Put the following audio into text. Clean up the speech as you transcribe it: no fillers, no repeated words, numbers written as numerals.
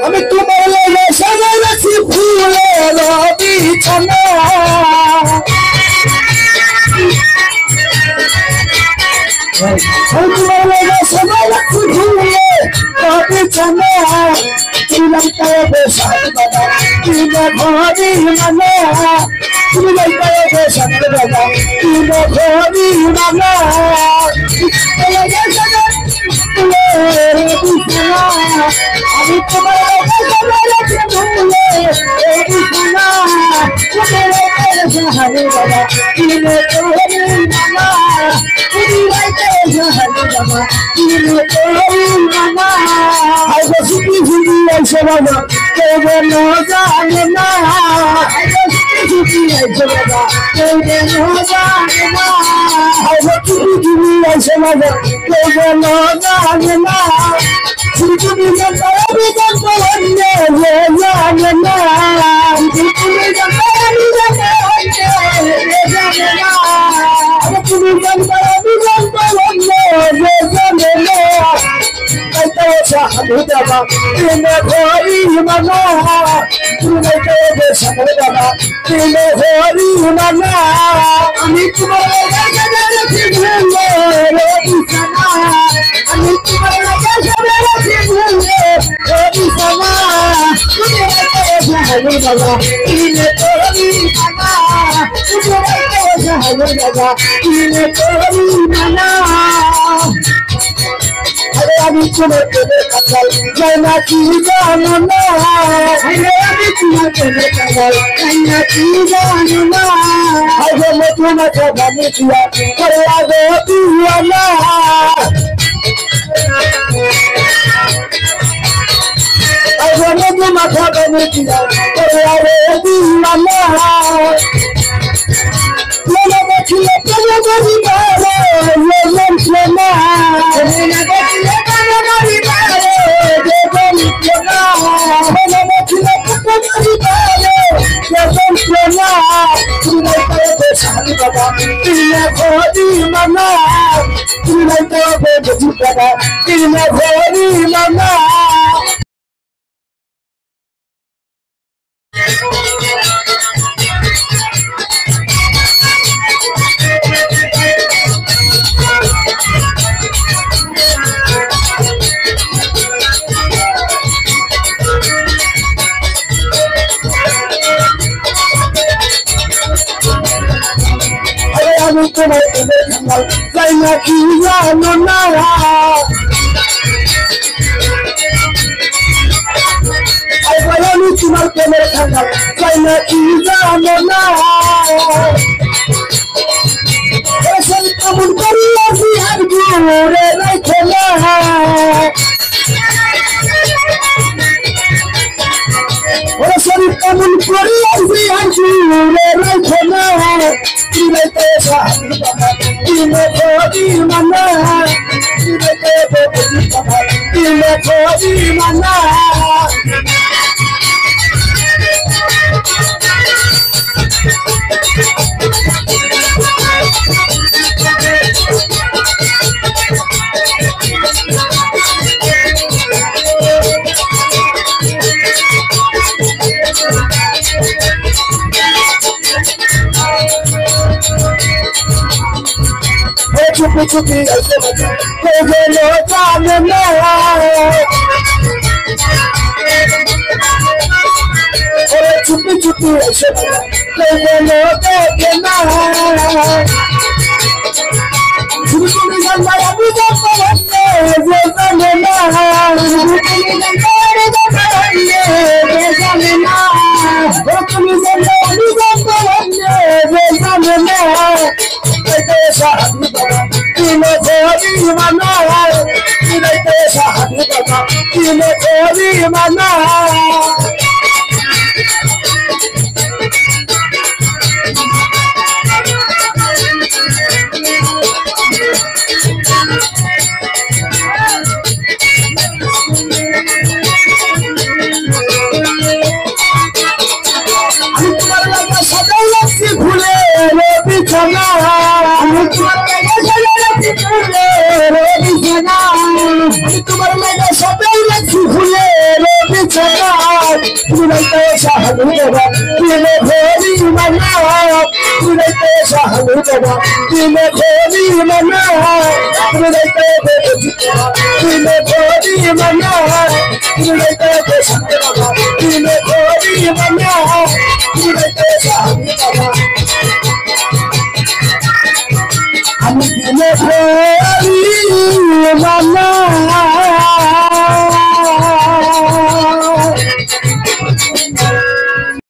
আমি তোমার লাগে সাজাই রাখছি ফুলের বিছানা তোমার লাগে সাজাই রাখছি ফুলের বিছানা তুমি লাইটায় বেশাল বাবা তুমি ঘরি মানা তুমি লাইটায় বেশাল বাবা তুমি ঘরি মানা আমি তোমার আমি তোমার প্রেমে কাঁঠাল যাই না কি জানো না আমি তোমার প্রেমে কাঁঠাল যাই না কি জানো না আগে তোমার কথা মিটিয়া করে আগে তুইয়া না আগে তোমার কথা মিটিয়া করে আগে তুইয়া না Lena দেখলে কেমন গরি বারে লেলেন না Lena দেখলে কেমন গরি বারে লেলেন না Lena দেখলে কেমন গরি বারে লেলেন না তুমি লাইটায় বেশাল বাবা তুমি ঘরি মানা তুমি লাইটায় বেশাল বাবা তুমি ঘরি মানা আমি তোমার প্রেমে কাঁঠাল যাই না কি জানো না আমি তোমার প্রেমে কাঁঠাল যাই না কি জানো না কেমন করিয়া বিহার ঘুরে রাখে না ওরা শরীর কেমন করিয়া বিহার ঘুরে রাখে না তুমি বেশাল বাবা তুমি ঘরি মানা তুমি বেশাল বাবা তুমি ঘরি মানা চুপি চুপি এসে গেল জানে না চুপি চুপি এসে গেল দেখে না তুমি জানবা আমি জানবো জানে না জানে না তুমি জানবা আমি জানবো জানে না তুমি ঘরি মানা তুমি বেশাল বাবা তুমি ঘরি মানা আমি তোমার লাগে সাজাই রাখছি ফুলের বিছানা আমি তোমার লাগে সাজাই রাখছি ফুলের বিছানা আমি তোমার লাগে সাজাই রাখছি ফুলের বিছানা Tunayte shahalu baba, dile kholi mana. Tunayte shahalu baba, dile kholi mana. Tunayte dile kholi mana. Tunayte shahalu baba,